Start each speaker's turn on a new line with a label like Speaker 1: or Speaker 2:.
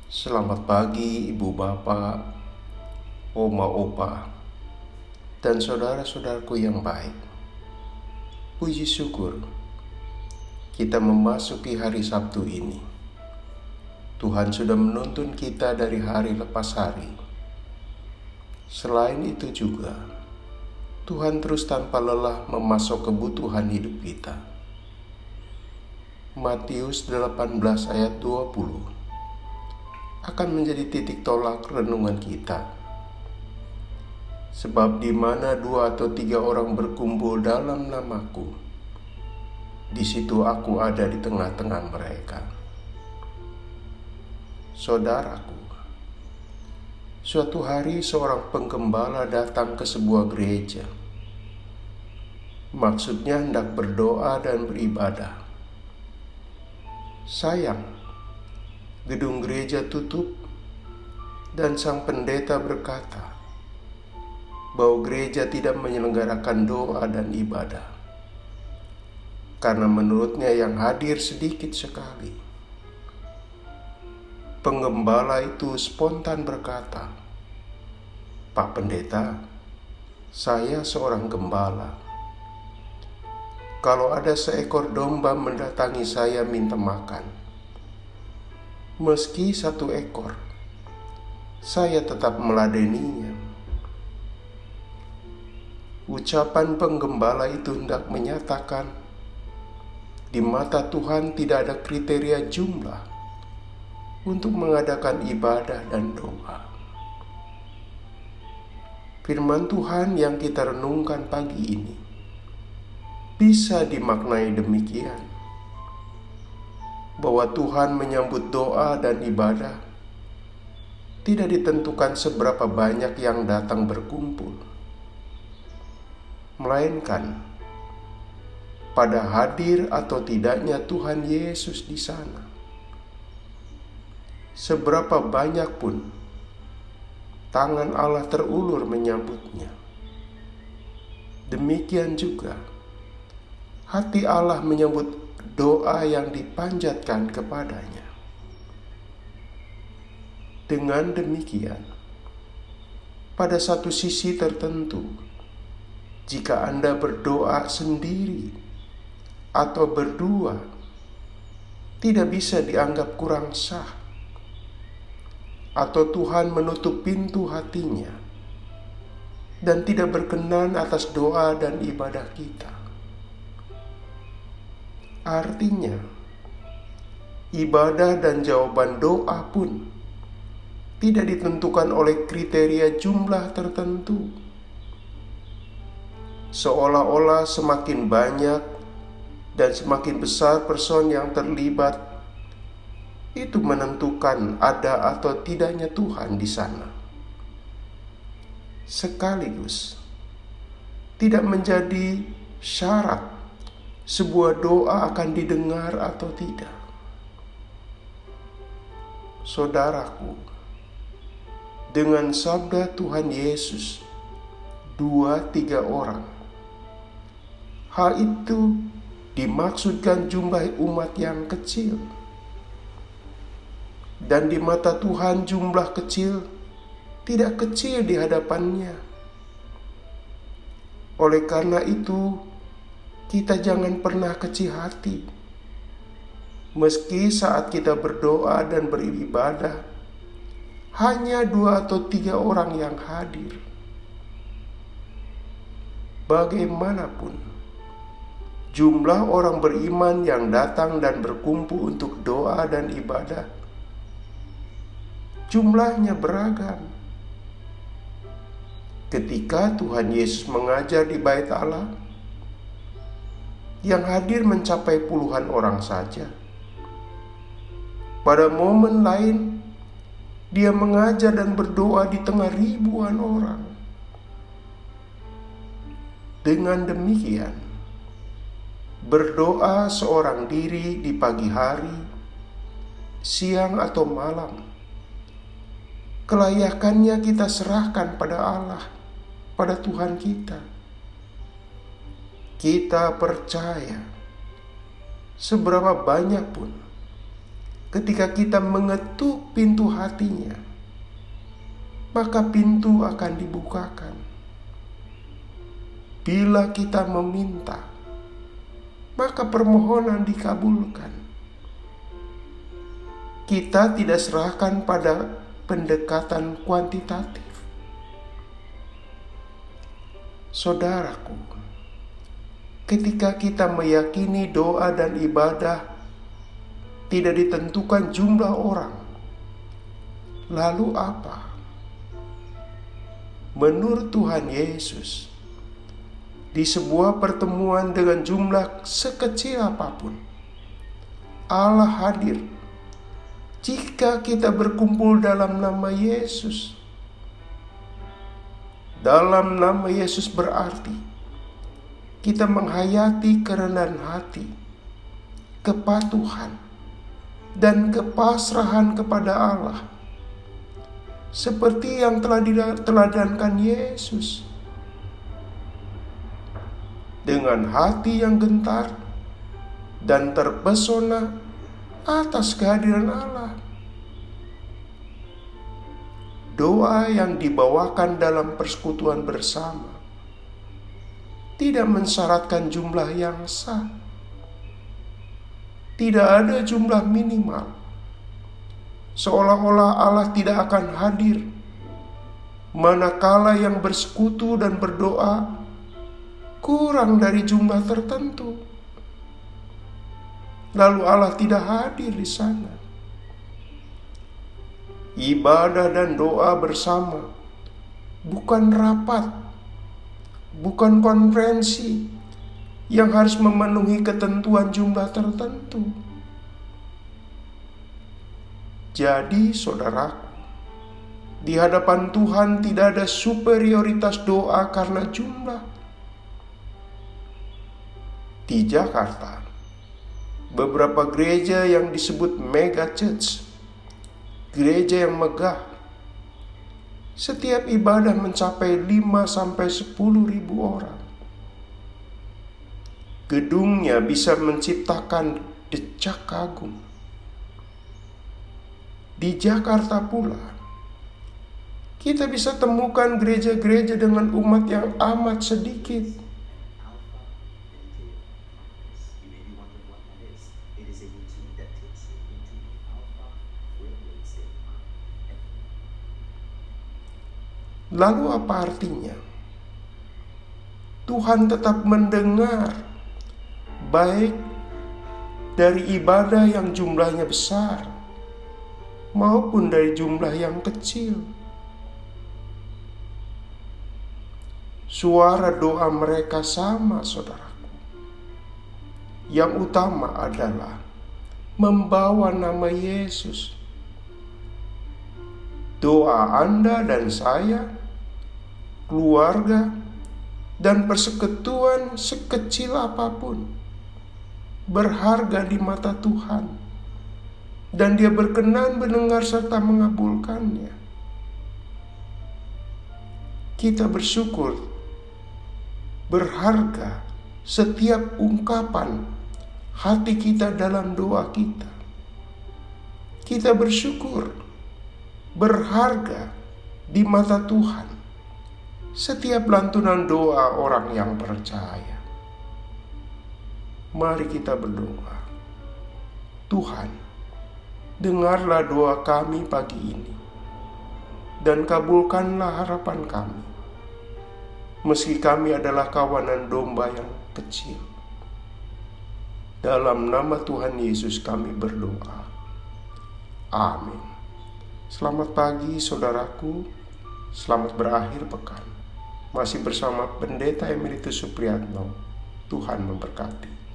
Speaker 1: Selamat pagi ibu bapak, oma opa, dan saudara-saudaraku yang baik. Puji syukur kita memasuki hari Sabtu ini. Tuhan sudah menuntun kita dari hari lepas hari. Selain itu juga, Tuhan terus tanpa lelah memasok kebutuhan hidup kita. Matius 18 ayat 20 akan menjadi titik tolak renungan kita. Sebab di mana 2 atau 3 orang berkumpul dalam namaku, di situ aku ada di tengah-tengah mereka. Saudaraku, suatu hari seorang penggembala datang ke sebuah gereja. Maksudnya hendak berdoa dan beribadah. Sayang, gedung gereja tutup dan sang pendeta berkata bahwa gereja tidak menyelenggarakan doa dan ibadah karena menurutnya yang hadir sedikit sekali. Penggembala itu spontan berkata, "Pak Pendeta, saya seorang gembala. Kalau ada seekor domba mendatangi saya minta makan, meski 1 ekor, saya tetap meladeninya." Ucapan penggembala itu hendak menyatakan, di mata Tuhan tidak ada kriteria jumlah untuk mengadakan ibadah dan doa. Firman Tuhan yang kita renungkan pagi ini bisa dimaknai demikian, bahwa Tuhan menyambut doa dan ibadah tidak ditentukan seberapa banyak yang datang berkumpul, melainkan pada hadir atau tidaknya Tuhan Yesus di sana. Seberapa banyak pun tangan Allah terulur menyambutnya, demikian juga hati Allah menyambut doa yang dipanjatkan kepadanya. Dengan demikian, pada satu sisi tertentu, jika Anda berdoa sendiri atau berdua, tidak bisa dianggap kurang sah, atau Tuhan menutup pintu hatinya dan tidak berkenan atas doa dan ibadah kita. Artinya, ibadah dan jawaban doa pun tidak ditentukan oleh kriteria jumlah tertentu. Seolah-olah semakin banyak dan semakin besar person yang terlibat, itu menentukan ada atau tidaknya Tuhan di sana. Sekaligus, tidak menjadi syarat sebuah doa akan didengar atau tidak. Saudaraku, dengan sabda Tuhan Yesus, 2-3 orang, hal itu dimaksudkan jumlah umat yang kecil. Dan di mata Tuhan jumlah kecil tidak kecil di hadapannya. Oleh karena itu, kita jangan pernah kecil hati. Meski saat kita berdoa dan beribadah, hanya 2 atau 3 orang yang hadir. Bagaimanapun, jumlah orang beriman yang datang dan berkumpul untuk doa dan ibadah, jumlahnya beragam. Ketika Tuhan Yesus mengajar di Bait Allah, yang hadir mencapai puluhan orang saja. Pada momen lain, dia mengajar dan berdoa di tengah ribuan orang. Dengan demikian, berdoa seorang diri di pagi hari, siang atau malam, kelayakannya kita serahkan pada Allah, pada Tuhan kita. Kita percaya seberapa banyak pun ketika kita mengetuk pintu hatinya, maka pintu akan dibukakan. Bila kita meminta, maka permohonan dikabulkan. Kita tidak serahkan pada pendekatan kuantitatif. Saudaraku, ketika kita meyakini doa dan ibadah tidak ditentukan jumlah orang, lalu apa? Menurut Tuhan Yesus, di sebuah pertemuan dengan jumlah sekecil apapun, Allah hadir jika kita berkumpul dalam nama Yesus. Dalam nama Yesus berarti kita menghayati kerendahan hati, kepatuhan, dan kepasrahan kepada Allah, seperti yang telah diteladankan Yesus. Dengan hati yang gentar dan terpesona atas kehadiran Allah. Doa yang dibawakan dalam persekutuan bersama tidak mensyaratkan jumlah yang sah. Tidak ada jumlah minimal. Seolah-olah Allah tidak akan hadir manakala yang bersekutu dan berdoa kurang dari jumlah tertentu. Lalu Allah tidak hadir di sana. Ibadah dan doa bersama bukan rapat, bukan konferensi yang harus memenuhi ketentuan jumlah tertentu. Jadi, saudaraku, di hadapan Tuhan tidak ada superioritas doa karena jumlah. Di Jakarta, beberapa gereja yang disebut mega church, gereja yang megah, setiap ibadah mencapai 5-10 ribu orang. Gedungnya bisa menciptakan decak kagum. Di Jakarta pula, kita bisa temukan gereja-gereja dengan umat yang amat sedikit. Lalu apa artinya? Tuhan tetap mendengar, baik dari ibadah yang jumlahnya besar maupun dari jumlah yang kecil. Suara doa mereka sama, saudaraku. Yang utama adalah membawa nama Yesus. Doa Anda dan saya, keluarga, dan persekutuan sekecil apapun berharga di mata Tuhan, dan Dia berkenan mendengar serta mengabulkannya. Kita bersyukur, berharga setiap ungkapan hati kita dalam doa kita. Kita bersyukur, berharga di mata Tuhan setiap lantunan doa orang yang percaya. Mari kita berdoa. Tuhan, dengarlah doa kami pagi ini, dan kabulkanlah harapan kami. Meski kami adalah kawanan domba yang kecil. Dalam nama Tuhan Yesus kami berdoa. Amin. Selamat pagi saudaraku, selamat berakhir pekan. Masih bersama Pendeta Emeritus Supriyatno. Tuhan memberkati.